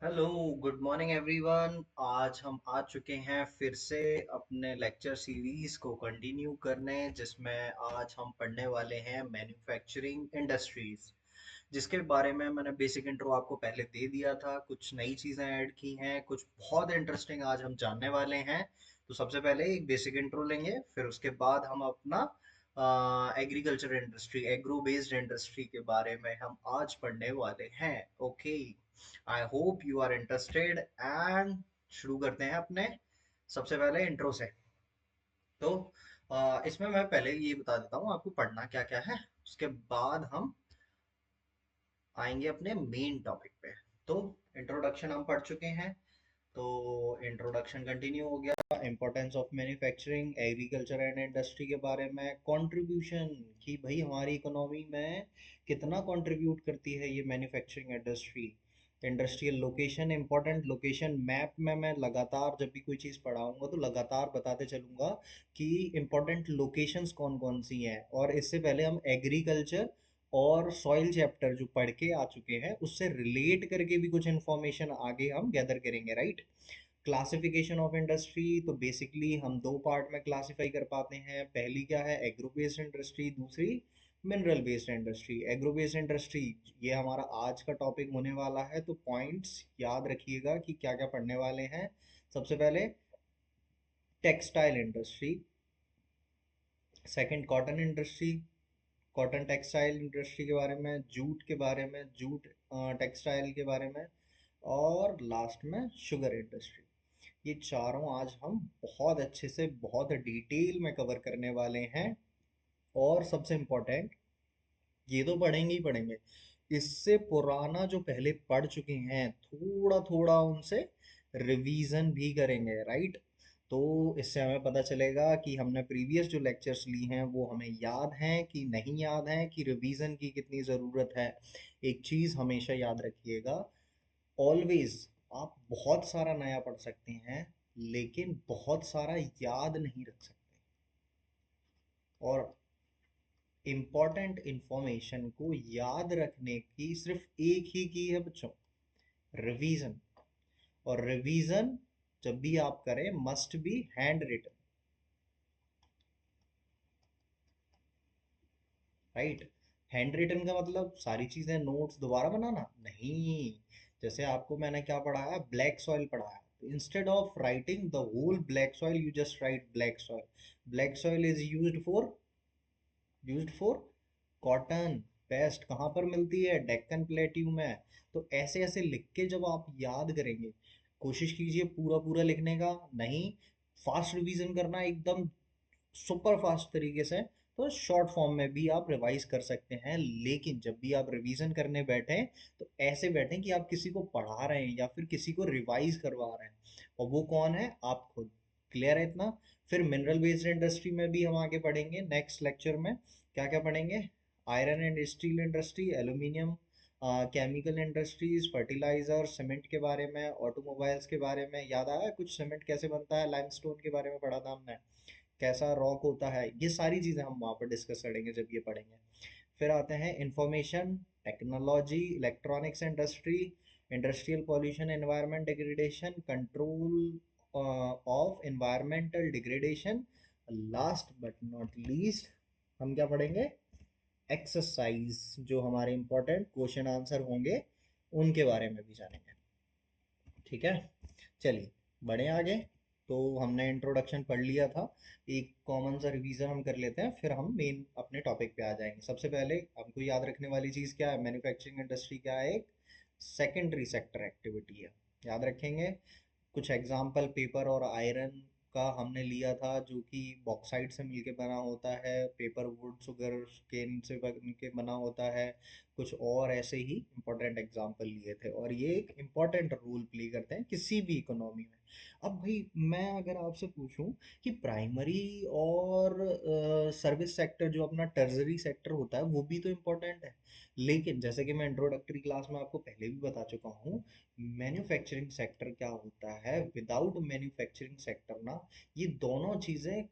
Hello, good morning everyone. आज हम आ चुके हैं फिर से अपने लेक्चर सीरीज को कंटिन्यू करने, जिसमें आज हम पढ़ने वाले हैं मैन्युफैक्चरिंग इंडस्ट्रीज, जिसके बारे में मैंने बेसिक इंट्रो आपको पहले दे दिया था। कुछ नई चीज़ें ऐड की हैं, कुछ बहुत इंटरेस्टिंग आज हम जानने वाले हैं। तो सबसे पहले एक बेसिक इंट्रो लेंगे, फिर उसके बाद हम अपना agriculture industry, agro based industry के बारे में हम आज पढ़ने वाले हैं। Okay, I hope you are interested and शुरू करते हैं अपने सबसे पहले इंट्रो से। तो इसमें मैं पहले ये बता देता हूँ आपको पढ़ना क्या क्या है, उसके बाद हम आएंगे अपने मेन टॉपिक पे। तो इंट्रोडक्शन हम पढ़ चुके हैं, तो इंट्रोडक्शन कंटिन्यू हो गया। Importance of manufacturing, agriculture and industry के बारे में, कंट्रीब्यूशन कि भाई हमारी इकोनॉमी में कितना कंट्रीब्यूट करती है ये manufacturing industry. Industrial location, important location map में मैं लगातार जब भी कोई चीज़ पढ़ाऊंगा तो लगातार बताते चलूंगा कि इंपॉर्टेंट लोकेशंस कौन कौन सी हैं। और इससे पहले हम एग्रीकल्चर और सॉइल चैप्टर जो पढ़ के आ चुके हैं उससे रिलेट करके भी कुछ इंफॉर्मेशन आगे हम गैदर करेंगे, राइट। क्लासिफिकेशन ऑफ इंडस्ट्री, तो बेसिकली हम दो पार्ट में क्लासिफाई कर पाते हैं। पहली क्या है, एग्रो बेस्ड इंडस्ट्री, दूसरी mineral based industry. Agro based industry ये हमारा आज का टॉपिक होने वाला है, तो पॉइंट्स याद रखिएगा कि क्या क्या पढ़ने वाले हैं। सबसे पहले textile industry, second cotton industry, cotton textile industry के बारे में, जूट के बारे में, जूट टेक्सटाइल के बारे में, और लास्ट में शुगर इंडस्ट्री। ये चारों आज हम बहुत अच्छे से बहुत डिटेल में कवर करने वाले हैं। और सबसे इम्पोर्टेंट, ये तो पढ़ेंगे ही पढ़ेंगे, इससे पुराना जो पहले पढ़ चुके हैं थोड़ा थोड़ा उनसे रिवीजन भी करेंगे, राइट। तो इससे हमें पता चलेगा कि हमने प्रीवियस जो लेक्चर्स ली हैं वो हमें याद हैं कि नहीं याद हैं, कि रिवीजन की कितनी ज़रूरत है। एक चीज़ हमेशा याद रखिएगा, ऑलवेज आप बहुत सारा नया पढ़ सकते हैं लेकिन बहुत सारा याद नहीं रख सकते। और इम्पॉर्टेंट इंफॉर्मेशन को याद रखने की सिर्फ एक ही की है बच्चों, रिवीजन। और रिवीजन जब भी आप करें must be handwritten, right. Handwritten का मतलब सारी चीजें नोट्स दोबारा बनाना नहीं। जैसे आपको मैंने क्या पढ़ाया, ब्लैक सॉइल पढ़ाया, तो instead of writing the whole black soil you just write black soil. Black soil is used for cotton paste. कहाँ पर मिलती है, डेक्कन प्लेट्यू में। तो ऐसे ऐसे लिख के जब आप याद करेंगे, कोशिश कीजिए पूरा पूरा लिखने का नहीं, फास्ट रिवीजन करना एकदम सुपर फास्ट तरीके से। तो शॉर्ट फॉर्म में भी आप रिवाइज कर सकते हैं, लेकिन जब भी आप रिवीजन करने बैठें तो ऐसे बैठें कि आप किसी को पढ़ा रहे हैं या फिर किसी को रिवाइज करवा रहे हैं, और वो कौन है, आप खुद। क्लियर है इतना। फिर मिनरल बेस्ड इंडस्ट्री में भी हम आगे पढ़ेंगे नेक्स्ट लेक्चर में। क्या क्या पढ़ेंगे, iron and steel industry, aluminium, chemical industries, fertiliser, cement के बारे में, ऑटोमोबाइल्स के बारे में। याद आया कुछ, सीमेंट कैसे बनता है, लाइमस्टोन के बारे में पढ़ा था हमने, कैसा रॉक होता है। ये सारी चीज़ें हम वहाँ पर डिस्कस करेंगे जब ये पढ़ेंगे। फिर आते हैं information technology, electronics industry, industrial pollution, environment degradation, control of environmental degradation. Last but not least हम क्या पढ़ेंगे, एक्सरसाइज, जो हमारे इंपॉर्टेंट क्वेश्चन आंसर होंगे उनके बारे में भी जानेंगे। ठीक है, चलिए बढ़े आगे। तो हमने इंट्रोडक्शन पढ़ लिया था, एक कॉमन सा रिवीजन हम कर लेते हैं, फिर हम मेन अपने टॉपिक पे आ जाएंगे। सबसे पहले हमको याद रखने वाली चीज़ क्या है, मैन्युफैक्चरिंग इंडस्ट्री क्या है, एक सेकेंडरी सेक्टर एक्टिविटी है। याद रखेंगे। कुछ एग्जाम्पल, पेपर और आयरन का हमने लिया था, जो कि बॉक्साइट से मिलके बना होता है, पेपर वुड शुगर केन से बन के बना होता है। कुछ और ऐसे ही इंपॉर्टेंट एग्जाम्पल लिए थे, और ये एक इम्पॉर्टेंट रोल प्ले करते हैं किसी भी इकोनॉमी में। अब भाई मैं अगर आपसे पूछूं कि प्राइमरी और सर्विस सेक्टर, जो अपना टर्जरी सेक्टर होता है, वो भी तो इम्पोर्टेंट है। लेकिन जैसे कि मैं इंट्रोडक्टरी क्लास में आपको पहले भी बता चुका हूँ, मैन्युफैक्चरिंग सेक्टर क्या होता है, विदाउट मैन्युफैक्चरिंग सेक्टर ना, ये दोनों चीजें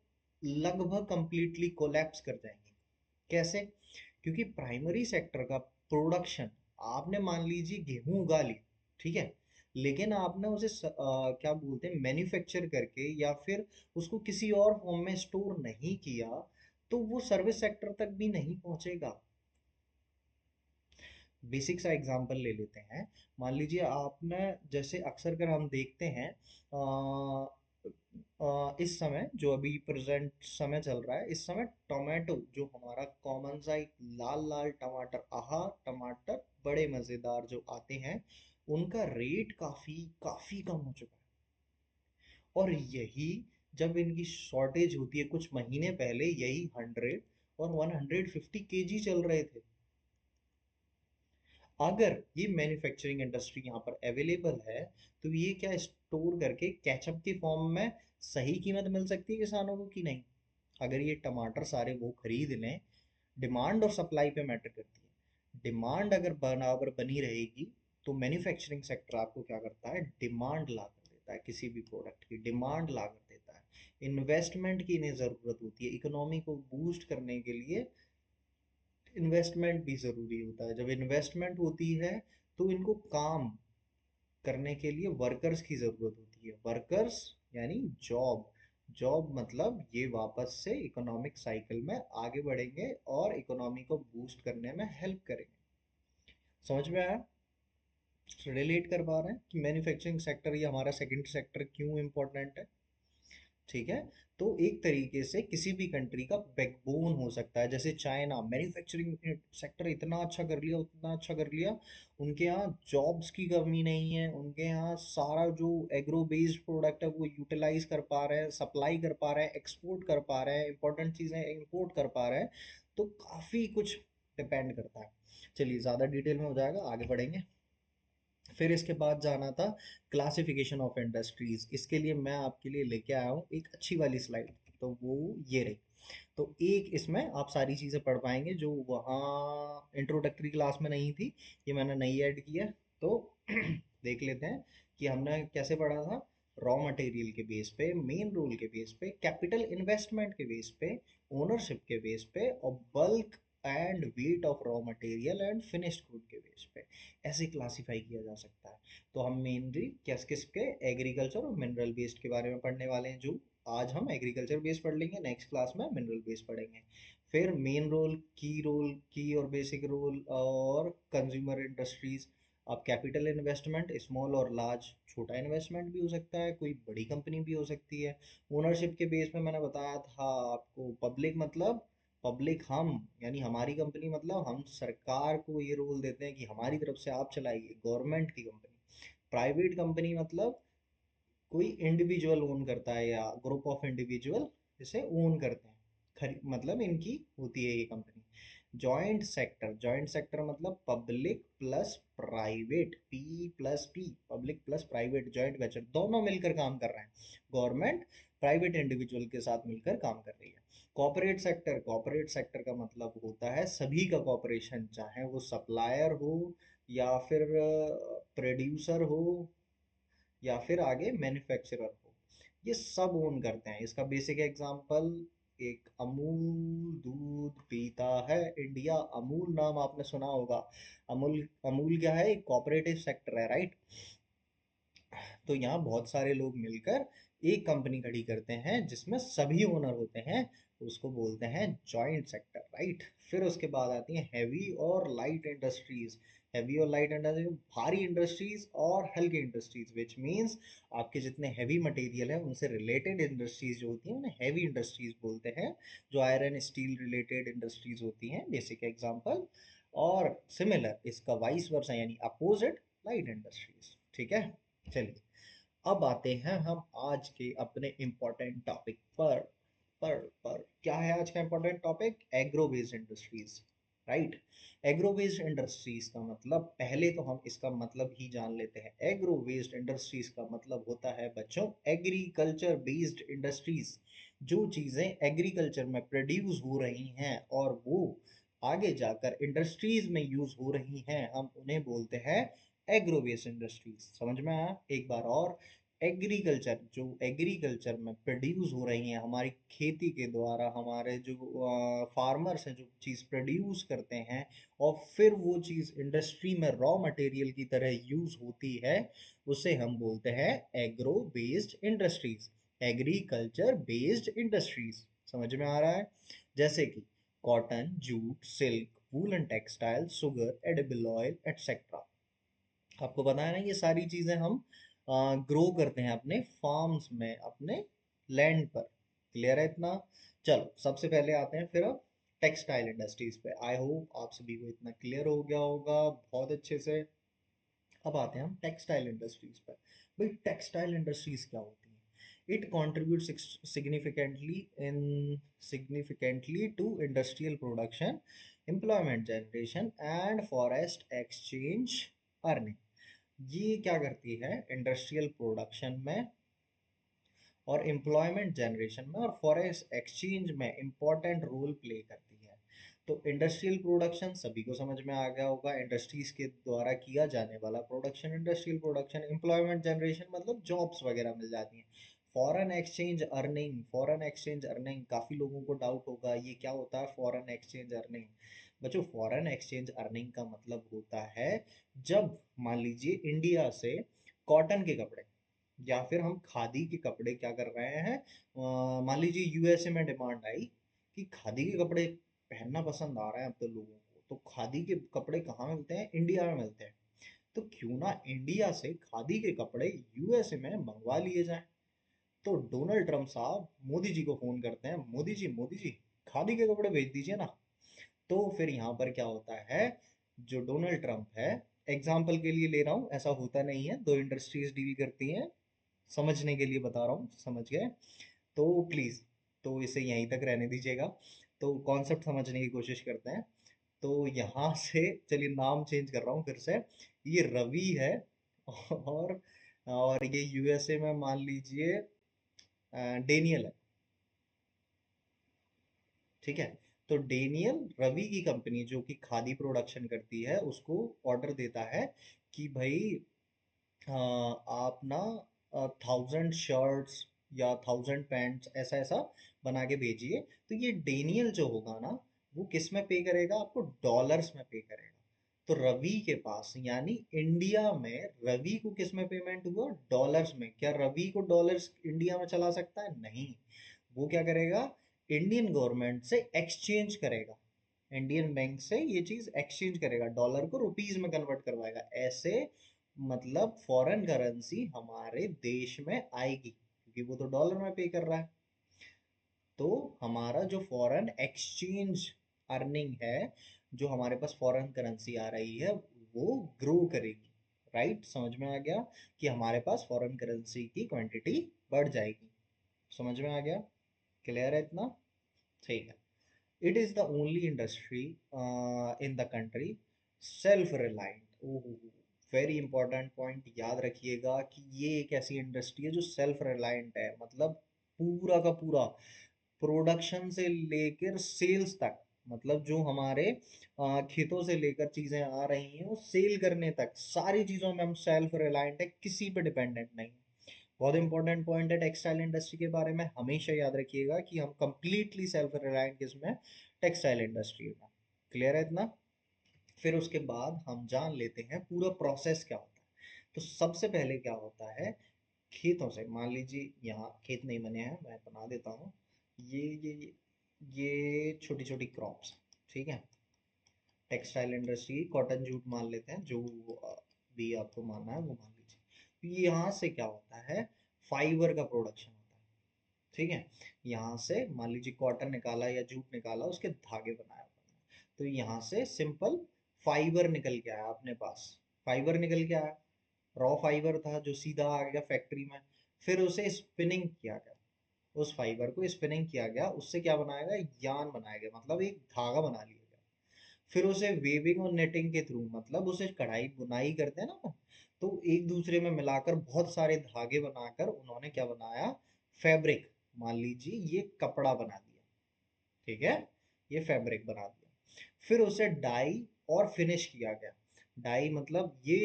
लगभग कंप्लीटली कोलैप्स कर जाएंगी। कैसे, क्योंकि प्राइमरी सेक्टर का प्रोडक्शन, आपने मान लीजिए गेहूं उगा ली, ठीक है, लेकिन आपने उसे क्या बोलते हैं मैन्युफैक्चर करके या फिर उसको किसी और फॉर्म में स्टोर नहीं किया, तो वो सर्विस सेक्टर तक भी नहीं पहुंचेगा। बेसिक सा एग्जांपल ले लेते हैं। मान लीजिए आपने, जैसे अक्सर कर हम देखते हैं, इस समय जो अभी प्रेजेंट समय चल रहा है, इस समय टोमेटो जो हमारा कॉमन सा एक लाल लाल टमाटर, आहा टमाटर बड़े मजेदार जो आते हैं, उनका रेट काफी काफी कम हो चुका है। और यही जब इनकी शॉर्टेज होती है कुछ महीने पहले, यही 100 और 150 केजी चल रहे थे। अगर ये मैन्युफैक्चरिंग इंडस्ट्री यहाँ पर अवेलेबल है, तो ये क्या स्टोर करके केचप के फॉर्म में सही कीमत मिल सकती है किसानों को कि नहीं? अगर ये टमाटर सारे वो खरीद लें, डिमांड और सप्लाई पे मैटर करती है। डिमांड अगर बराबर बनी रहेगी, तो मैन्युफैक्चरिंग सेक्टर आपको क्या करता है, डिमांड ला कर देता है, किसी भी प्रोडक्ट की डिमांड ला कर देता है। इन्वेस्टमेंट की इन्हें ज़रूरत होती है, इकोनॉमी को बूस्ट करने के लिए इन्वेस्टमेंट भी ज़रूरी होता है। जब इन्वेस्टमेंट होती है, तो इनको काम करने के लिए वर्कर्स की ज़रूरत होती है। वर्कर्स यानी जॉब। जॉब मतलब ये वापस से इकोनॉमिक साइकिल में आगे बढ़ेंगे और इकोनॉमी को बूस्ट करने में हेल्प करेंगे। समझ में आया? रिलेट कर पा रहे हैं कि मैन्युफैक्चरिंग सेक्टर ये हमारा सेकंड सेक्टर क्यों इम्पोर्टेंट है? ठीक है। तो एक तरीके से किसी भी कंट्री का बैकबोन हो सकता है। जैसे चाइना मैन्युफैक्चरिंग सेक्टर इतना अच्छा कर लिया, उतना अच्छा कर लिया, उनके यहाँ जॉब्स की कमी नहीं है, उनके यहाँ सारा जो एग्रो बेस्ड प्रोडक्ट है वो यूटिलाइज कर पा रहे हैं, सप्लाई कर पा रहे हैं, एक्सपोर्ट कर पा रहे हैं, इंपॉर्टेंट चीज़ें इंपोर्ट कर पा रहे हैं। तो काफ़ी कुछ डिपेंड करता है। चलिए ज़्यादा डिटेल में हो जाएगा, आगे बढ़ेंगे। फिर इसके बाद जाना था क्लासिफिकेशन ऑफ इंडस्ट्रीज। इसके लिए मैं आपके लिए लेके आया हूँ एक अच्छी वाली स्लाइड। तो वो ये रही। तो एक इसमें आप सारी चीज़ें पढ़ पाएंगे जो वहाँ इंट्रोडक्टरी क्लास में नहीं थी, ये मैंने नई ऐड की है। तो देख लेते हैं कि हमने कैसे पढ़ा था। रॉ मटेरियल के बेस पे, मेन रोल के बेस पे, कैपिटल इन्वेस्टमेंट के बेस पे, ओनरशिप के बेस पे, और bulk and weight of raw material and finished good के बेस पे ऐसे क्लासिफाई किया जा सकता है। तो हम मेनली किस किस के, एग्रीकल्चर और मिनरल बेस्ड के बारे में पढ़ने वाले हैं। जो आज हम एग्रीकल्चर बेस पढ़ लेंगे, नेक्स्ट क्लास में मिनरल बेस पढ़ेंगे। फिर मेन रोल की और बेसिक रोल और कंज्यूमर इंडस्ट्रीज। अब कैपिटल इन्वेस्टमेंट स्मॉल और लार्ज, छोटा इन्वेस्टमेंट भी हो सकता है, कोई बड़ी कंपनी भी हो सकती है। ओनरशिप के बेस में मैंने बताया था आपको, पब्लिक मतलब पब्लिक हम, यानी हमारी कंपनी, मतलब हम सरकार को ये रोल देते हैं कि हमारी तरफ से आप चलाइए, गवर्नमेंट की कंपनी। प्राइवेट कंपनी मतलब कोई इंडिविजुअल ओन करता है या ग्रुप ऑफ इंडिविजुअल इसे ओन करते हैं, खरी मतलब इनकी होती है ये कंपनी। जॉइंट सेक्टर मतलब public plus private, P plus P, public plus private, joint venture, दोनों मिलकर काम कर रहे हैं। गवर्नमेंट प्राइवेट इंडिविजुअल के साथ मिलकर काम कर रही है। कॉर्पोरेट सेक्टर का मतलब होता है सभी का कॉपरेशन, चाहे वो सप्लायर हो या फिर प्रोड्यूसर हो या फिर आगे मैन्युफैक्चरर हो, ये सब ओन करते हैं। इसका बेसिक एग्जांपल, एक अमूल दूध पीता है इंडिया, अमूल नाम आपने सुना होगा। अमूल, अमूल क्या है, एक कॉपरेटिव सेक्टर है, राइट? तो यहाँ बहुत सारे लोग मिलकर एक कंपनी खड़ी करते हैं जिसमें सभी ओनर होते हैं, उसको बोलते हैं जॉइंट सेक्टर, राइट? फिर उसके बाद आती हैं हैवी और लाइट इंडस्ट्रीज। हैवी और लाइट इंडस्ट्रीज, भारी इंडस्ट्रीज और हल्की इंडस्ट्रीज, विच मीन्स आपके जितने हैवी मटेरियल है उनसे रिलेटेड इंडस्ट्रीज जो होती हैं उन्हें हैवी इंडस्ट्रीज बोलते हैं। जो आयरन स्टील रिलेटेड इंडस्ट्रीज होती हैं, बेसिक एग्जांपल। और सिमिलर इसका वाइस वर्सा यानी अपोजिट, लाइट इंडस्ट्रीज। ठीक है। चलिए, अब आते हैं हम आज के अपने इम्पोर्टेंट टॉपिक पर। पर क्या है आज का important topic? Agro based industries, right? Agro based industries का मतलब, पहले तो हम इसका मतलब ही जान लेते हैं। एग्रो बेस्ड इंडस्ट्रीज का मतलब होता है बच्चों एग्रीकल्चर बेस्ड इंडस्ट्रीज। जो चीजें एग्रीकल्चर में प्रोड्यूस हो रही हैं और वो आगे जाकर इंडस्ट्रीज में यूज हो रही हैं, हम उन्हें बोलते हैं एग्रो बेस्ड इंडस्ट्रीज। समझ में आया? एक बार और, एग्रीकल्चर, जो एग्रीकल्चर में प्रोड्यूस हो रही हैं हमारी खेती के द्वारा, हमारे जो फार्मर्स हैं जो चीज़ प्रोड्यूस करते हैं और फिर वो चीज़ इंडस्ट्री में रॉ मटेरियल की तरह यूज़ होती है, उसे हम बोलते हैं agro based industries, agriculture based industries. समझ में आ रहा है? जैसे कि cotton, jute, silk, woollen textile, sugar, edible oil etcetera. आपको पता है ना, ये सारी चीजें हम ग्रो करते हैं अपने फार्म्स में, अपने लैंड पर। क्लियर है इतना? चलो सबसे पहले आते हैं फिर अब टेक्सटाइल इंडस्ट्रीज पे। आई होप आप सभी को इतना क्लियर हो गया होगा बहुत अच्छे से। अब आते हैं हम टेक्सटाइल इंडस्ट्रीज पर। भाई टेक्सटाइल इंडस्ट्रीज क्या होती है? It contribute significantly in significantly to industrial production, employment generation and forest exchange earning. ये क्या करती है इंडस्ट्रियल प्रोडक्शन में और एम्प्लॉयमेंट जनरेशन में और फॉरेस्ट एक्सचेंज में इंपॉर्टेंट रोल प्ले करती है। तो इंडस्ट्रियल प्रोडक्शन सभी को समझ में आ गया होगा, इंडस्ट्रीज के द्वारा किया जाने वाला production industrial production. Employment generation मतलब जॉब्स वगैरह मिल जाती हैं। Foreign exchange earning, foreign exchange earning काफ़ी लोगों को डाउट होगा ये क्या होता है फॉरेन एक्सचेंज अर्निंग। बच्चों फॉरेन एक्सचेंज अर्निंग का मतलब होता है जब मान लीजिए इंडिया से कॉटन के कपड़े या फिर हम खादी के कपड़े क्या कर रहे हैं, मान लीजिए यूएसए में डिमांड आई कि खादी के कपड़े पहनना पसंद आ रहा है अब तो लोगों को, तो खादी के कपड़े कहाँ मिलते हैं? इंडिया में मिलते हैं। तो क्यों ना इंडिया से खादी के कपड़े यूएसए में मंगवा लिए जाएं। तो डोनाल्ड ट्रंप साहब मोदी जी को फोन करते हैं, मोदी जी, मोदी जी, खादी के कपड़े भेज दीजिए ना। तो फिर यहाँ पर क्या होता है, जो डोनाल्ड ट्रंप है, एग्जाम्पल के लिए ले रहा हूँ, ऐसा होता नहीं है, दो इंडस्ट्रीज डील करती हैं, समझने के लिए बता रहा हूँ, समझ गए तो प्लीज, तो इसे यहीं तक रहने दीजिएगा। तो कॉन्सेप्ट समझने की कोशिश करते हैं। तो यहाँ से चलिए नाम चेंज कर रहा हूँ फिर से, ये रवि है और ये यूएसए में मान लीजिए डेनियल है। ठीक है? तो डेनियल रवि की कंपनी जो कि खादी प्रोडक्शन करती है उसको ऑर्डर देता है कि भाई आप ना 1000 शर्ट्स या 1000 पैंट्स ऐसा ऐसा बना के भेजिए। तो ये डेनियल जो होगा ना, वो किस में पे करेगा? आपको डॉलर्स में पे करेगा। तो रवि के पास यानी इंडिया में रवि को किस में पेमेंट हुआ? डॉलर्स में। क्या रवि को डॉलर्स इंडिया में चला सकता है? नहीं। वो क्या करेगा? इंडियन गवर्नमेंट से एक्सचेंज करेगा, इंडियन बैंक से ये चीज एक्सचेंज करेगा, डॉलर को रुपीज में कन्वर्ट करवाएगा। ऐसे मतलब फॉरेन करेंसी हमारे देश में आएगी क्योंकि वो तो डॉलर में पे कर रहा है। तो हमारा जो फॉरेन एक्सचेंज अर्निंग है, जो हमारे पास फॉरेन करेंसी आ रही है, वो ग्रो करेगी। राइट? समझ में आ गया कि हमारे पास फॉरेन करेंसी की क्वांटिटी बढ़ जाएगी। समझ में आ गया? क्लियर है इतना? ठीक है। It is the only industry in the country self reliant। ओहो, वेरी इंपॉर्टेंट पॉइंट याद रखिएगा कि ये एक ऐसी इंडस्ट्री है जो सेल्फ रिलायंट है, मतलब पूरा का पूरा प्रोडक्शन से लेकर सेल्स तक, मतलब जो हमारे खेतों से लेकर चीजें आ रही हैं वो सेल करने तक सारी चीजों में हम सेल्फ रिलायंट है, किसी पे डिपेंडेंट नहीं। बहुत इंपॉर्टेंट पॉइंट है टेक्सटाइल इंडस्ट्री के बारे में, हमेशा याद रखिएगा कि हम कंप्लीटली सेल्फ रिलायंट किसमें? टेक्सटाइल इंडस्ट्री में। क्लियर है इतना? फिर उसके बाद हम जान लेते हैं पूरा प्रोसेस क्या होता है। तो सबसे पहले क्या होता है, खेतों से मान लीजिए यहाँ खेत नहीं बने हैं, मैं बना देता हूँ। ये छोटी छोटी क्रॉप्स, ठीक है? टेक्सटाइल इंडस्ट्री कॉटन जूट मान लेते हैं, जो भी आपको मानना है वो मान लीजिए। तो यहाँ से क्या होता है, फाइबर का प्रोडक्शन होता है। ठीक है? यहाँ से मान लीजिए कॉटन निकाला या जूट निकाला, उसके धागे बनाया आपने। तो यहाँ से सिंपल फाइबर निकल के आया अपने पास, फाइबर निकल के आया, रॉ फाइबर था जो सीधा आ गया फैक्ट्री में। फिर उसे स्पिनिंग किया गया, उस फाइबर को स्पिनिंग किया गया, उससे क्या बनाया गया? यान बनाया गया, मतलब एक धागा बना लिया गया। फिर उसे वेविंग और नेटिंग के थ्रू, मतलब उसे कढ़ाई बुनाई करते हैं ना अपन, तो एक दूसरे में मिलाकर बहुत सारे धागे बनाकर उन्होंने क्या बनाया? फैब्रिक। मान लीजिए ये कपड़ा बना दिया, ठीक है? ये फैब्रिक बना दिया। फिर उसे डाई और फिनिश किया गया। डाई मतलब ये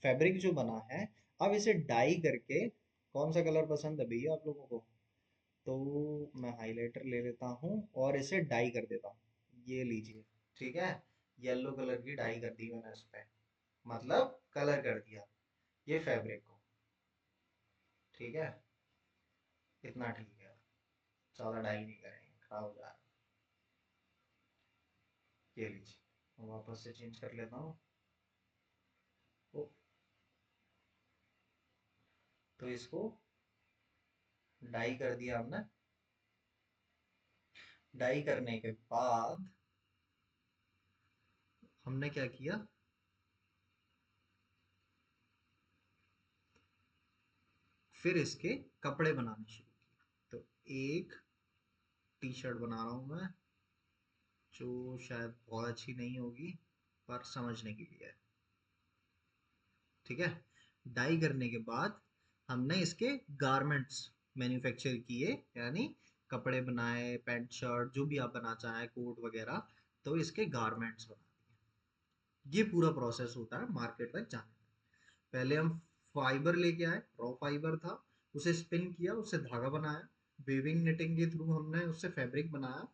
फैब्रिक जो बना है, अब इसे डाई करके कौन सा कलर पसंद है भैया आप लोगों को? तो मैं हाइलाइटर ले लेता हूँ और इसे डाई कर देता हूँ, ये लीजिए। ठीक है, येलो कलर की डाई कर दी मैंने इस पे, मतलब कलर कर दिया ये फैब्रिक को। ठीक है, इतना ठीक है, ज़्यादा डाई नहीं करेंगे, खराब हो जाएगा। ये लीजिए, मैं वापस से चेंज कर लेता हूँ। ओ, तो इसको डाई कर दिया हमने। डाई करने के बाद हमने क्या किया, फिर इसके कपड़े बनाने शुरू किए। तो एक टी शर्ट बना रहा हूँ मैं, जो शायद बहुत अच्छी नहीं होगी, पर समझने के लिए है। ठीक है, डाई करने के बाद हमने इसके गारमेंट्स मैन्युफैक्चर किए, यानी कपड़े बनाए, पैंट शर्ट जो भी आप बना चाहें, कोट वगैरह, तो इसके गारमेंट्स बना दिए। ये पूरा प्रोसेस होता है मार्केट तक जाने में। पहले हम फाइबर लेके आए, रॉ फाइबर था, उसे स्पिन किया, उससे धागा बनाया, वेविंग निटिंग के थ्रू हमने उससे फैब्रिक बनाया,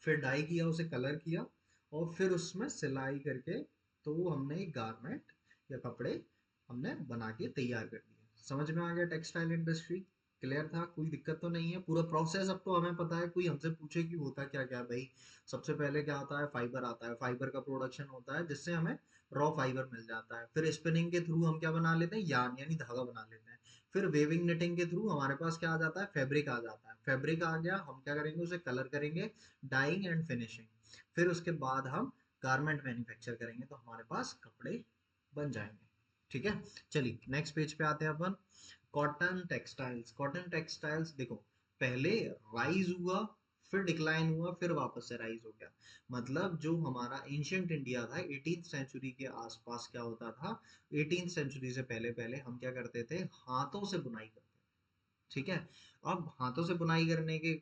फिर डाई किया, उसे कलर किया, और फिर उसमें सिलाई करके तो हमने एक गारमेंट या कपड़े हमने बना के तैयार कर दिए। समझ में आ गया टेक्सटाइल इंडस्ट्री? क्लियर था? कोई दिक्कत तो नहीं है? पूरा प्रोसेस अब तो हमें पता है। कोई हमसे पूछे कि होता क्या क्या भाई, सबसे पहले क्या आता है, फाइबर आता है, फाइबर का प्रोडक्शन होता है जिससे हमें रॉ फाइबर मिल जाता है। फिर स्पिनिंग के थ्रू हम क्या बना लेते हैं, यार्न यानी धागा बना लेते हैं। फिर वेविंग निटिंग के थ्रू हमारे पास क्या आ जाता है, फैब्रिक आ जाता है। फैब्रिक आ गया, हम क्या करेंगे, उसे कलर करेंगे, डाइंग एंड फिनिशिंग। फिर उसके बाद हम गारमेंट मैन्युफैक्चर करेंगे, तो हमारे पास कपड़े बन जाएंगे। ठीक है, चलिए नेक्स्ट पेज पे आते हैं अपन। Cotton textiles. कॉटन टेक्सटाइल्स देखो, पहले राइज हुआ, फिर डिक्लाइन हुआ, फिर वापस से राइज हो गया। मतलब जो हमारा एंशियंट इंडिया था 18th सेंचुरी के आसपास, क्या होता था, 18th सेंचुरी से पहले पहले हम क्या करते थे, हाथों से बुनाई करते थे। ठीक है, अब हाथों से बुनाई करने के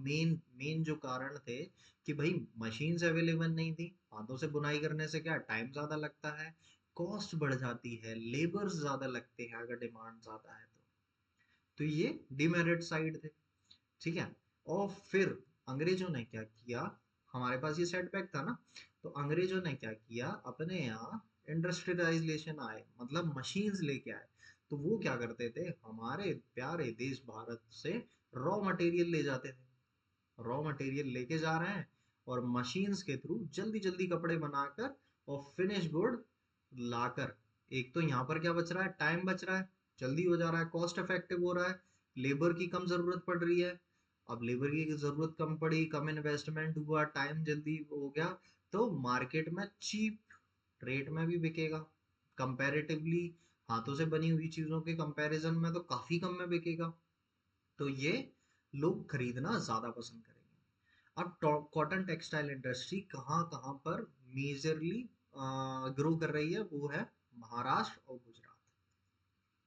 मेन मेन जो कारण थे कि भाई मशीन्स अवेलेबल नहीं थी। हाथों से बुनाई करने से क्या, टाइम ज्यादा लगता है, कॉस्ट बढ़ जाती है, लेबर्स ज्यादा लगते हैं अगर डिमांड ज्यादा है तो ये डिमेरिट साइड थे। ठीक है, और फिर अंग्रेजों ने क्या किया, हमारे पास ये सेटबैक था ना, तो अंग्रेजों ने क्या किया, अपने यहाँ इंडस्ट्रियलाइजेशन आए, मतलब मशीन्स लेके आए। तो वो क्या करते थे, हमारे प्यारे देश भारत से रॉ मटेरियल ले जाते थे। रॉ मटेरियल लेके जा रहे हैं, और मशीन्स के थ्रू जल्दी जल्दी कपड़े बनाकर और फिनिश गुड लाकर, एक तो यहाँ पर क्या बच रहा है, टाइम बच रहा है, जल्दी हो जा रहा है, कॉस्ट इफेक्टिव हो रहा है, लेबर की कम जरूरत पड़ रही है। अब लेबर की जरूरत कम पड़ी, कम इन्वेस्टमेंट हुआ, टाइम जल्दी हो गया, तो मार्केट में चीप रेट में भी बिकेगा कंपैरेटिवली। हाथों से बनी हुई चीजों के कंपैरिजन में तो काफी कम में बिकेगा, तो ये लोग खरीदना ज्यादा पसंद करेंगे। अब कॉटन टेक्सटाइल इंडस्ट्री कहाँ कहाँ पर मेजरली ग्रो कर रही है, वो है महाराष्ट्र और गुजरात।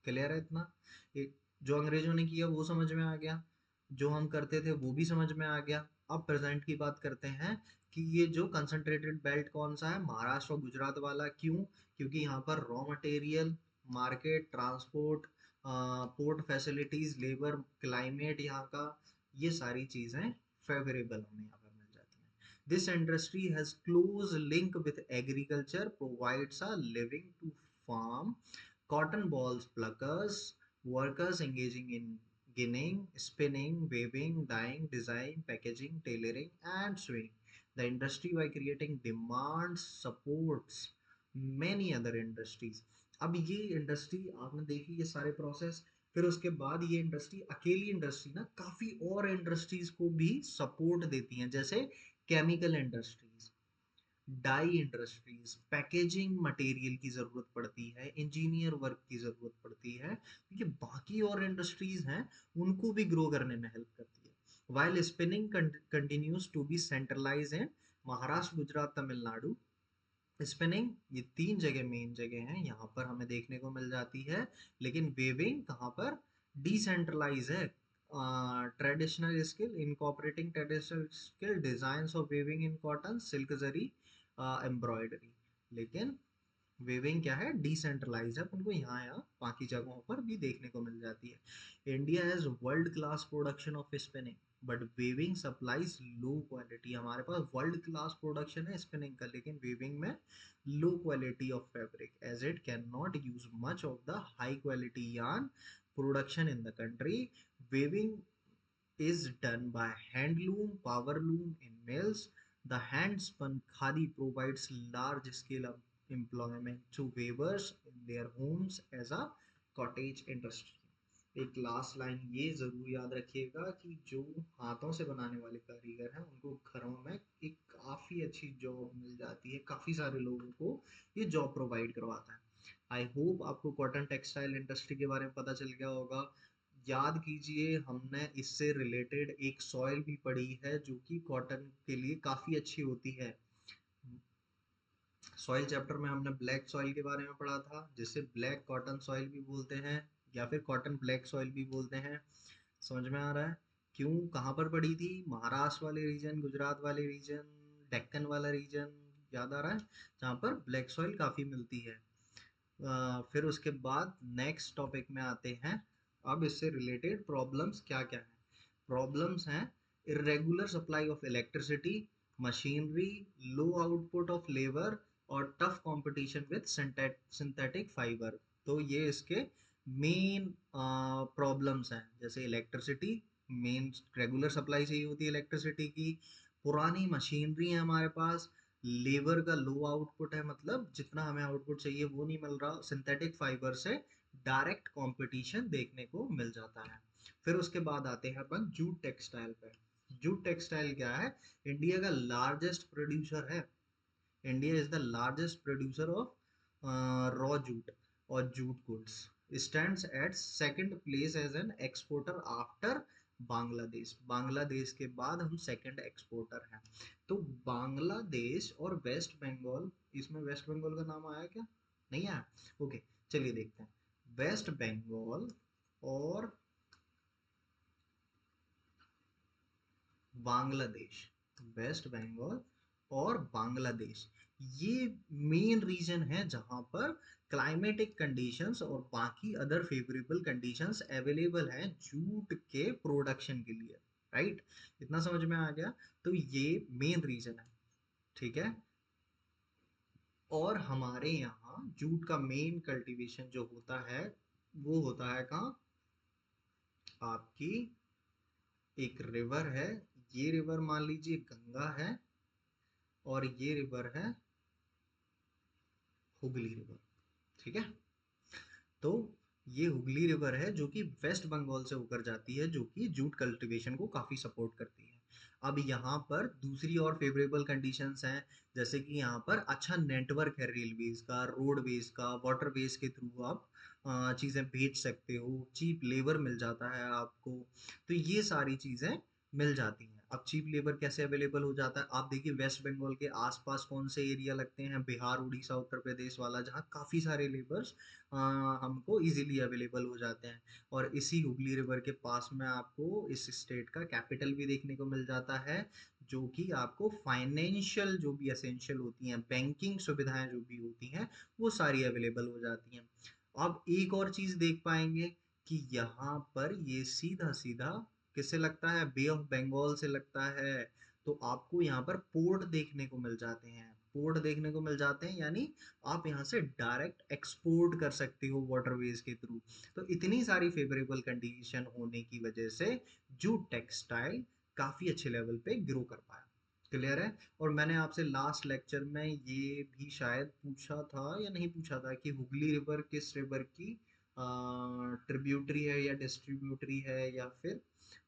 क्लियर है इतना? एक, जो अंग्रेजों ने किया वो समझ में आ गया, जो हम करते थे वो भी समझ में आ गया। अब प्रेजेंट की बात करते हैं कि ये जो कंसंट्रेटेड बेल्ट कौन सा है, महाराष्ट्र और गुजरात वाला। क्यों? क्योंकि यहाँ पर raw material, market, transport, port facilities, labour, climate यहाँ का, ये सारी चीजें फेवरेबल हमें यहाँ पर मिल जाती हैं। This industry has close link with agriculture, provides a living to farm cotton balls pluckers, workers engaging in ginning, spinning, weaving, dyeing, design, packaging, tailoring, and sewing. The industry, by creating demand, supports many other industries. अब ये industry आपने देखी, ये सारे process, फिर उसके बाद ये इंडस्ट्री, अकेली इंडस्ट्री ना, काफी और इंडस्ट्रीज को भी सपोर्ट देती हैं, जैसे chemical industries, dye industries, packaging material की जरूरत पड़ती है, इंजीनियर वर्क की जरूरत पड़ती है, क्योंकि बाकी और इंडस्ट्रीज हैं, उनको भी ग्रो करने में हेल्प करती है। While spinning continues to be centralise in Maharashtra, Gujarat, Tamil Nadu. Spinning, ये तीन जगह मेन जगह हैं, यहाँ पर हमें देखने को मिल जाती है। लेकिन वेविंग कहाँ पर, डिसेंट्रलाइज है। Traditional skill, incorporating traditional skill, design of weaving in cotton, silk zari, embroidery. लेकिन वेविंग क्या है, डिसेंट्रलाइज है, उनको यहाँ यहाँ बाकी जगहों पर भी देखने को मिल जाती है। India has world class production of spinning but weaving supplies low quality. हमारे पास वर्ल्ड क्लास प्रोडक्शन है स्पिनिंग का, लेकिन वेविंग में low quality of fabric as it can not use much of the high quality yarn production in the country. Weaving is done by handloom, power loom in mills. The hand-spun khadi provides large-scale employment to weavers in their homes as a cottage industry. एक last line ये जरूर याद रखिएगा कि जो हाथों से बनाने वाले कारीगर हैं उनको घरों में एक काफी अच्छी जॉब मिल जाती है, काफी सारे लोगों को ये जॉब प्रोवाइड करवाता है। आई होप आपको कॉटन टेक्सटाइल इंडस्ट्री के बारे में पता चल गया होगा। याद कीजिए हमने इससे रिलेटेड एक सॉइल भी पढ़ी है जो कि कॉटन के लिए काफी अच्छी होती है। सॉइल चैप्टर में हमने ब्लैक सॉइल के बारे में पढ़ा था, जिसे ब्लैक कॉटन सॉइल भी बोलते हैं या फिर कॉटन ब्लैक सॉइल भी बोलते हैं। समझ में आ रहा है? क्यों, कहाँ पर पढ़ी थी? महाराष्ट्र वाले रीजन, गुजरात वाले रीजन, डेक्कन वाला रीजन, याद आ रहा है, जहाँ पर ब्लैक सॉइल काफी मिलती है। फिर उसके बाद नेक्स्ट टॉपिक में आते हैं। अब इससे रिलेटेड प्रॉब्लम्स क्या क्या हैं? प्रॉब्लम्स हैं irregular supply of electricity, machinery, low output of labour और tough competition with synthetic fibre. तो ये इसके मेन प्रॉब्लम्स हैं। जैसे इलेक्ट्रिसिटी, मेन रेगुलर सप्लाई चाहिए होती है इलेक्ट्रिसिटी की। पुरानी मशीनरी है हमारे पास। लेबर का लो आउटपुट है, मतलब जितना हमें आउटपुट चाहिए वो नहीं मिल रहा। सिंथेटिक फाइबर से डायरेक्ट कंपटीशन देखने को मिल जाता है। फिर उसके बाद आते हैं अपन जूट टेक्सटाइल पे। जूट टेक्सटाइल क्या है? इंडिया का लार्जेस्ट प्रोड्यूसर है। India is the largest producer of raw jute और jute goods, stands at second place as an exporter after Bangladesh. Bangladesh के बाद हम सेकंड एक्सपोर्टर हैं। तो बांग्लादेश और वेस्ट बंगाल, इसमें वेस्ट बंगाल का नाम आया क्या? नहीं आया? ओके, चलिए देखते हैं। वेस्ट बंगाल और बांग्लादेश, वेस्ट बंगाल और बांग्लादेश, ये मेन रीजन है जहां पर क्लाइमेटिक कंडीशंस और बाकी अदर फेवरेबल कंडीशंस अवेलेबल हैं जूट के प्रोडक्शन के लिए। राइट, इतना समझ में आ गया? तो ये मेन रीजन है, ठीक है। और हमारे यहाँ जूट का मेन कल्टीवेशन जो होता है वो होता है कहाँ? आपकी एक रिवर है, ये रिवर मान लीजिए गंगा है, और ये रिवर है हुगली रिवर, ठीक है। तो ये हुगली रिवर है जो कि वेस्ट बंगाल से होकर जाती है, जो कि जूट कल्टीवेशन को काफी सपोर्ट करती है। अब यहाँ पर दूसरी और फेवरेबल कंडीशंस हैं, जैसे कि यहाँ पर अच्छा नेटवर्क है रेलवेज का, रोडवेज का, वाटरवेज के थ्रू आप चीजें भेज सकते हो, चीप लेबर मिल जाता है आपको। तो ये सारी चीजें मिल जाती हैं। अब चीप लेबर कैसे अवेलेबल हो जाता है? आप देखिए वेस्ट बंगाल के आसपास कौन से एरिया लगते हैं, बिहार, उड़ीसा, उत्तर प्रदेश वाला, जहाँ काफी सारे लेबर्स हमको इजीली अवेलेबल हो जाते हैं। और इसी हुगली रिवर के पास में आपको इस स्टेट का कैपिटल भी देखने को मिल जाता है, जो कि आपको फाइनेंशियल जो भी एसेंशियल होती हैं, बैंकिंग सुविधाएं जो भी होती हैं, वो सारी अवेलेबल हो जाती हैं। अब एक और चीज देख पाएंगे कि यहाँ पर ये सीधा सीधा किससे लगता है? बे ऑफ बंगाल से लगता है। तो आपको यहाँ पर पोर्ट देखने को मिल जाते हैं, पोर्ट देखने को मिल जाते हैं, यानी आप यहाँ से डायरेक्ट एक्सपोर्ट कर सकते हो वाटरवेज के थ्रू। तो इतनी सारी फेवरेबल कंडीशन होने की वजह से जूट टेक्सटाइल काफी अच्छे लेवल पे ग्रो कर पाया। क्लियर है? और मैंने आपसे लास्ट लेक्चर में ये भी शायद पूछा था या नहीं पूछा था कि हुगली रिवर किस रिवर की ट्रिब्यूटरी है या डिस्ट्रीब्यूटरी है, या फिर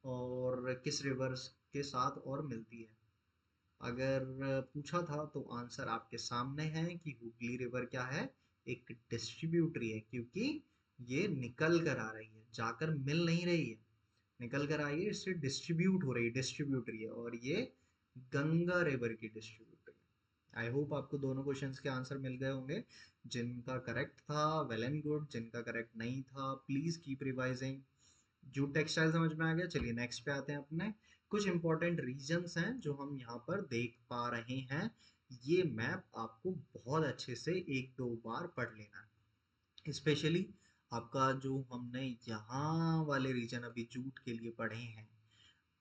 और किस रिवर्स के साथ और मिलती है। अगर पूछा था तो आंसर आपके सामने है कि हुगली रिवर क्या है? एक डिस्ट्रीब्यूटरी है, क्योंकि ये निकल कर आ रही है, जाकर मिल नहीं रही है, निकल कर आई है, इससे डिस्ट्रीब्यूट हो रही है, डिस्ट्रीब्यूटरी है। और ये गंगा रिवर की डिस्ट्रीब्यूटरी है। आई होप आपको दोनों क्वेश्चंस के आंसर मिल गए होंगे। जिनका करेक्ट था वेल एंड गुड, जिनका करेक्ट नहीं था please keep revising. Jute textile समझ में आ गया? चलिए नेक्स्ट पे आते हैं। अपने कुछ इंपॉर्टेंट रीजन्स हैं जो हम यहाँ पर देख पा रहे हैं। ये मैप आपको बहुत अच्छे से एक दो बार पढ़ लेना है। स्पेशली आपका जो हमने यहाँ वाले रीजन अभी जूट के लिए पढ़े हैं,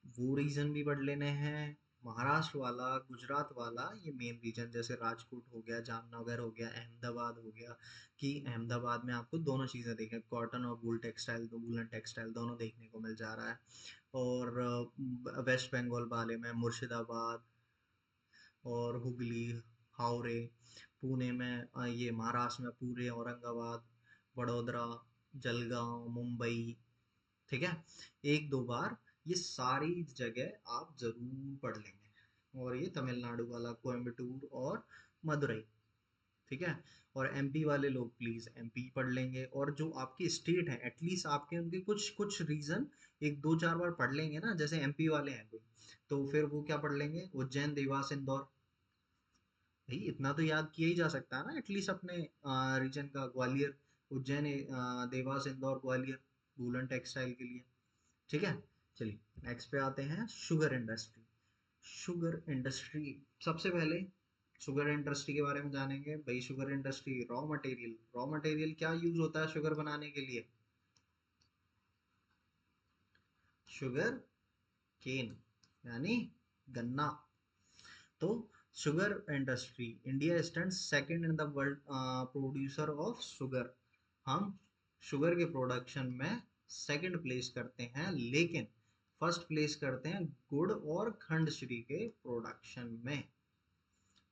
वो रीजन भी पढ़ लेने हैं। महाराष्ट्र वाला, गुजरात वाला, ये मेन रीजन जैसे राजकोट हो गया, जामनगर हो गया, अहमदाबाद हो गया, कि अहमदाबाद में आपको दोनों चीज़ें देखें, कॉटन और वूल टेक्सटाइल, तो वूलन टेक्सटाइल दोनों देखने को मिल जा रहा है। और वेस्ट बंगाल वाले में मुर्शिदाबाद और हुगली, हावड़े, पुणे में ये महाराष्ट्र में पूरे औरंगाबाद, वडोदरा, जलगांव, मुंबई, ठीक है। एक दो बार ये सारी जगह आप जरूर पढ़ लेंगे। और ये तमिलनाडु वाला कोयम्बटूर और मदुरई, ठीक है। और एमपी वाले लोग प्लीज एमपी पढ़ लेंगे। और जो आपके स्टेट हैं एटलीस्ट आपके उनके कुछ कुछ रीजन एक दो चार बार पढ़ लेंगे ना, जैसे एमपी वाले हैं कोई, तो फिर वो क्या पढ़ लेंगे, उज्जैन, देवास, इंदौर। भाई इतना तो याद किया ही जा सकता है ना एटलीस्ट अपने रीजन का, ग्वालियर, उज्जैन, देवास, इंदौर, ग्वालियर, वूलन टेक्सटाइल के लिए, ठीक है। चलिए नेक्स्ट पे आते हैं, शुगर इंडस्ट्री। शुगर इंडस्ट्री, सबसे पहले शुगर इंडस्ट्री के बारे में जानेंगे भाई। Sugar industry, raw material, raw material क्या यूज होता है शुगर बनाने के लिए? शुगर केन, यानी गन्ना। तो sugar industry, India stand second in the world producer of sugar. हम शुगर के प्रोडक्शन में सेकंड प्लेस करते हैं, लेकिन फर्स्ट प्लेस करते हैं गुड़ और खंड श्री के प्रोडक्शन में,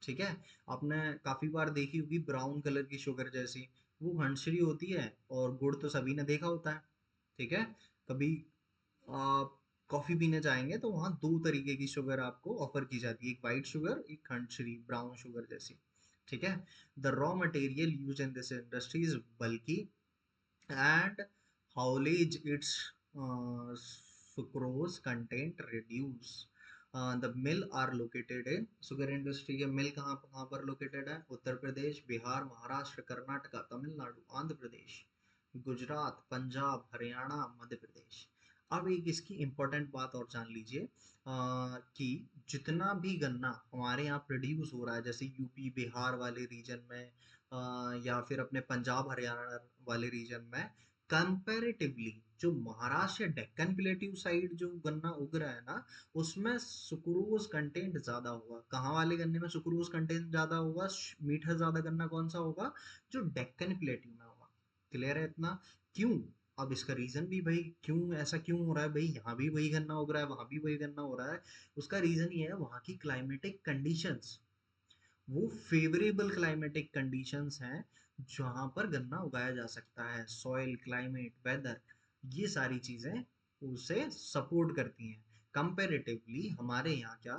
ठीक है। आपने काफी बार देखी होगी ब्राउन कलर की शुगर जैसी, वो खंडश्री होती है। और गुड़ तो सभी ने देखा होता है, ठीक है। कभी आप कॉफी पीने जाएंगे तो वहाँ दो तरीके की शुगर आपको ऑफर की जाती है, एक वाइट शुगर, एक खंडश्री ब्राउन शुगर जैसी, ठीक है। The raw material use in this industry is बल्कि and haulage its sucrose content reduce. The mill are located in, sugar industry के मिल कहाँ कहाँ पर लोकेटेड है? उत्तर प्रदेश, बिहार, महाराष्ट्र, कर्नाटका, तमिलनाडु, आंध्र प्रदेश, गुजरात, पंजाब, हरियाणा, मध्य प्रदेश। अब एक इसकी इम्पोर्टेंट बात और जान लीजिए, कि जितना भी गन्ना हमारे यहाँ प्रोड्यूस हो रहा है, जैसे यूपी बिहार वाले रीजन में, या फिर अपने पंजाब हरियाणा वाले रीजन में, कंपैरेटिवली जो महाराष्ट्र या डेक्कन प्लेट्यू साइड जो गन्ना उग रहा है ना, उसमें सुक्रोज कंटेंट ज्यादा होगा। कहाँ वाले गन्ने में सुक्रोज कंटेंट ज्यादा होगा? मीठा ज्यादा गन्ना कौन सा होगा? जो डेक्कन प्लेट्यू में होगा। क्लियर है इतना? क्यों? अब इसका रीजन भी भाई, क्यों ऐसा क्यों हो रहा है भाई, यहाँ भी वही गन्ना उग रहा है, वहां भी वही गन्ना हो रहा है। उसका रीजन ये है, वहाँ की क्लाइमेटिक कंडीशंस, वो फेवरेबल क्लाइमेटिक कंडीशंस हैं जहाँ पर गन्ना उगाया जा सकता है। सॉइल, क्लाइमेट, वेदर, ये सारी चीजें उसे सपोर्ट करती हैं। कंपैरेटिवली हमारे यहाँ क्या,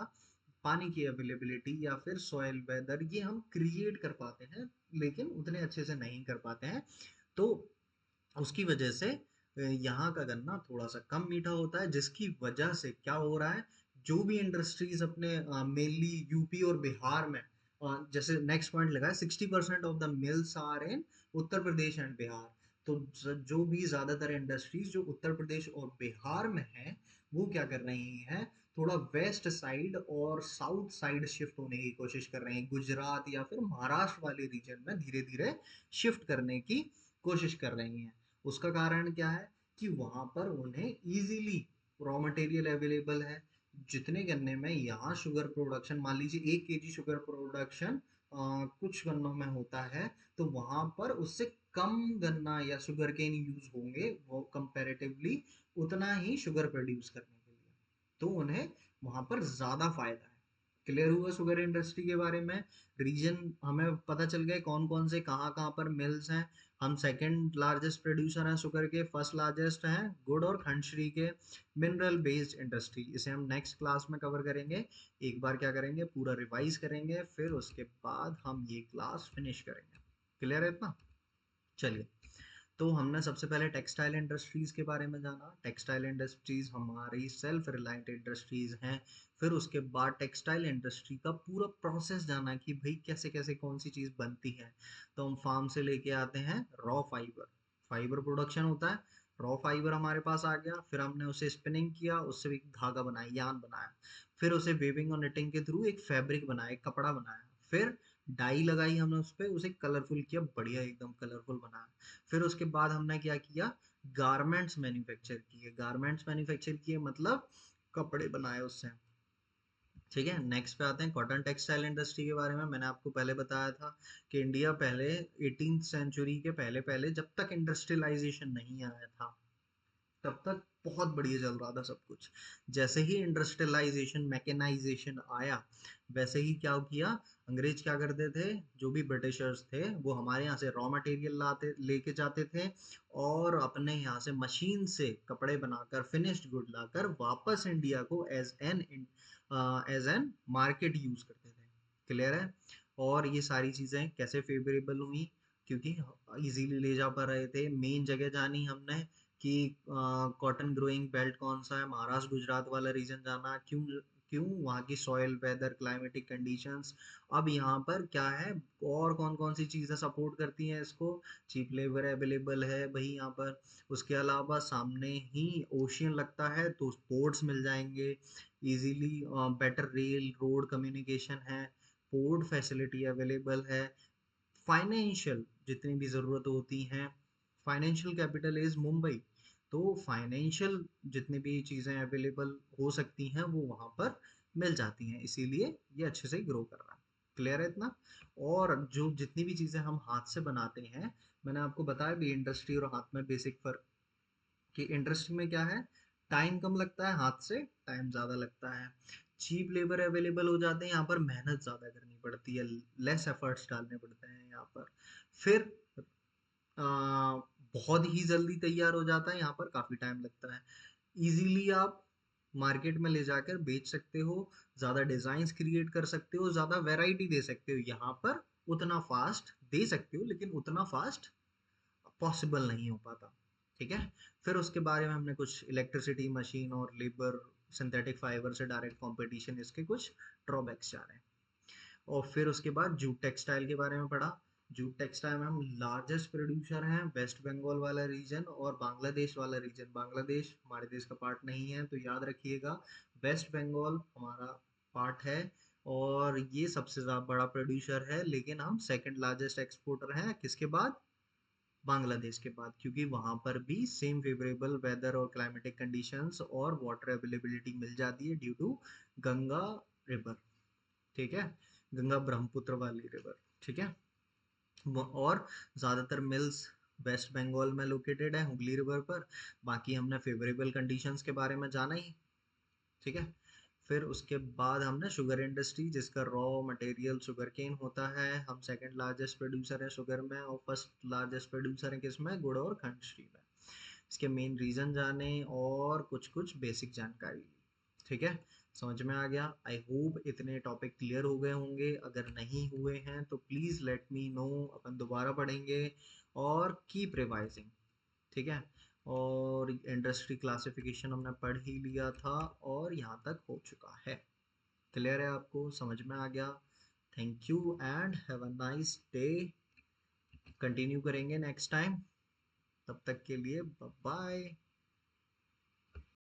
पानी की अवेलेबिलिटी या फिर सॉइल, वेदर, ये हम क्रिएट कर पाते हैं, लेकिन उतने अच्छे से नहीं कर पाते हैं। तो उसकी वजह से यहाँ का गन्ना थोड़ा सा कम मीठा होता है, जिसकी वजह से क्या हो रहा है, जो भी इंडस्ट्रीज अपने मेनली यूपी और बिहार में, जैसे नेक्स्ट पॉइंट लगा है, 60% of the mills are in Uttar Pradesh and Bihar. तो जो भी ज्यादातर इंडस्ट्रीज जो उत्तर प्रदेश और बिहार में है, वो क्या कर रही हैं, थोड़ा वेस्ट साइड और साउथ साइड शिफ्ट होने की कोशिश कर रहे हैं, गुजरात या फिर महाराष्ट्र वाले रीजन में धीरे धीरे शिफ्ट करने की कोशिश कर रही हैं। उसका कारण क्या है, कि वहां पर उन्हें इजीली रॉ मटेरियल अवेलेबल है। जितने गन्ने में यहाँ शुगर प्रोडक्शन, मान लीजिए 1 kg शुगर प्रोडक्शन कुछ गन्नों में होता है, तो वहां पर उससे कम गन्ना या शुगर केन यूज होंगे, वो कंपैरेटिवली उतना ही शुगर प्रोड्यूस करने के लिए, तो उन्हें वहां पर ज्यादा फायदा है। क्लियर हुआ शुगर इंडस्ट्री के बारे में? रीजन हमें पता चल गए कौन कौन से कहाँ कहाँ पर मिल्स हैं। हम सेकंड लार्जेस्ट प्रोड्यूसर हैं शुगर के, फर्स्ट लार्जेस्ट हैं गुड़ और खंडश्री के। मिनरल बेस्ड इंडस्ट्री, इसे हम नेक्स्ट क्लास में कवर करेंगे। एक बार क्या करेंगे, पूरा रिवाइज करेंगे, फिर उसके बाद हम ये क्लास फिनिश करेंगे। क्लियर है इतना? चलिए, तो हमने सबसे पहले टेक्सटाइल इंडस्ट्रीज के बारे में जाना। टेक्सटाइल इंडस्ट्रीज हमारी सेल्फ रिलायंट इंडस्ट्रीज हैं। फिर उसके बाद टेक्सटाइल इंडस्ट्री का पूरा प्रोसेस जाना कि भाई कैसे कैसे कौन सी चीज़ बनती है। तो हम फार्म से लेके आते हैं रॉ फाइबर, फाइबर प्रोडक्शन होता है, रॉ फाइबर हमारे पास आ गया, फिर हमने उसे स्पिनिंग किया, उससे एक धागा बनाया, यान बनाया, फिर उसे वेविंग और निटिंग के थ्रू एक फैब्रिक बनाया, एक कपड़ा बनाया, फिर डाई लगाई हमने उस पे, उसे कलरफुल किया, बढ़िया एकदम कलरफुल बनाया। फिर उसके बाद हमने क्या किया, गारमेंट्स मैन्युफैक्चर किए। गारमेंट्स मैन्युफैक्चर किए मतलब कपड़े बनाए उससे। ठीक है, नेक्स्ट पे आते हैं कॉटन टेक्सटाइल इंडस्ट्री के बारे में। मैंने आपको पहले बताया था कि इंडिया पहले 18th सेंचुरी के पहले पहले, जब तक इंडस्ट्रियलाइजेशन नहीं आया था, तब तक बहुत बढ़िया चल रहा था सब कुछ। जैसे ही इंडस्ट्रियलाइजेशन मैकेनाइजेशन आया, वैसे ही क्या किया, अंग्रेज क्या करते थे, जो भी ब्रिटिशर्स थे वो हमारे यहाँ से रॉ मटेरियल लाते लेके जाते थे, और अपने यहाँ से मशीन से कपड़े बनाकर फिनिश्ड गुड लाकर वापस इंडिया को एज एन मार्केट यूज करते थे। क्लियर है। और ये सारी चीजें कैसे फेवरेबल हुई, क्योंकि इजीली ले जा पा रहे थे। मेन जगह जानी हमने कि कॉटन ग्रोइंग बेल्ट कौन सा है, महाराष्ट्र गुजरात वाला रीजन जाना, क्यों क्यों, वहाँ की सॉइल वेदर क्लाइमेटिक कंडीशंस। अब यहाँ पर क्या है, और कौन कौन सी चीज़ें सपोर्ट करती हैं इसको, चीप लेबर अवेलेबल है भाई यहाँ पर। उसके अलावा सामने ही ओशियन लगता है तो पोर्ट्स मिल जाएंगे easily, better rail road communication है, पोर्ट फैसिलिटी अवेलेबल है, फाइनेंशियल जितनी भी ज़रूरत होती हैं, फाइनेंशियल कैपिटल इज़ मुंबई। तो फाइनेंशियल जितनी भी चीज़ें अवेलेबल हो सकती हैं वो वहाँ पर मिल जाती हैं, इसीलिए ये अच्छे से ग्रो कर रहा है। क्लियर है इतना। और जो जितनी भी चीज़ें हम हाथ से बनाते हैं, मैंने आपको बताया भी इंडस्ट्री और हाथ में बेसिक फ़र्क, कि इंडस्ट्री में क्या है, टाइम कम लगता है, हाथ से टाइम ज़्यादा लगता है। चीप लेबर अवेलेबल हो जाते हैं, यहाँ पर मेहनत ज़्यादा करनी पड़ती है, लेस एफर्ट्स डालने पड़ते हैं यहाँ पर। फिर आ, बहुत ही जल्दी तैयार हो जाता है, यहाँ पर काफ़ी टाइम लगता है। इजीली आप मार्केट में ले जाकर बेच सकते हो, ज़्यादा डिज़ाइंस क्रिएट कर सकते हो, ज़्यादा वैरायटी दे सकते हो। यहाँ पर उतना फास्ट दे सकते हो, लेकिन उतना फास्ट पॉसिबल नहीं हो पाता। ठीक है। फिर उसके बारे में हमने कुछ इलेक्ट्रिसिटी मशीन और लेबर सिंथेटिक फाइबर से डायरेक्ट कंपटीशन, इसके कुछ ड्रॉबैक्स जा रहे हैं। और फिर उसके बाद जूट टेक्सटाइल के बारे में पढ़ा। जूट टेक्सटाइल में हम लार्जेस्ट प्रोड्यूसर हैं, वेस्ट बंगाल वाला रीजन और बांग्लादेश वाला रीजन। बांग्लादेश हमारे देश का पार्ट नहीं है, तो याद रखिएगा वेस्ट बंगाल हमारा पार्ट है। और ये सबसे ज़्यादा बड़ा प्रोड्यूसर है, लेकिन हम सेकंड लार्जेस्ट एक्सपोर्टर हैं, किसके बाद, बांग्लादेश के बाद, क्योंकि वहां पर भी सेम फेवरेबल वेदर और क्लाइमेटिक कंडीशंस और वाटर अवेलेबिलिटी मिल जाती है ड्यू टू गंगा रिवर। ठीक है, गंगा ब्रह्मपुत्र वाली रिवर। ठीक है। और ज़्यादातर मिल्स वेस्ट बंगाल में लोकेटेड है, हुगली रिवर पर। बाकी हमने फेवरेबल कंडीशंस के बारे में जाना ही। ठीक है। फिर उसके बाद हमने शुगर इंडस्ट्री, जिसका रॉ मटेरियल शुगर केन होता है, हम सेकंड लार्जेस्ट प्रोड्यूसर है शुगर में, और फर्स्ट लार्जेस्ट प्रोड्यूसर है किसमें, गुड़ और खंड में। इसके मेन रीजन जाने और कुछ कुछ बेसिक जानकारी ली। ठीक है, समझ में आ गया। आई होप इतने टॉपिक क्लियर हो गए होंगे, अगर नहीं हुए हैं तो प्लीज़ लेट मी नो, अपन दोबारा पढ़ेंगे। और कीप रिवाइजिंग। ठीक है। और इंडस्ट्री क्लासिफिकेशन हमने पढ़ ही लिया था, और यहाँ तक हो चुका है। क्लियर है, आपको समझ में आ गया। Thank you and have a nice day. Continue करेंगे नेक्स्ट टाइम, तब तक के लिए बाय बाय।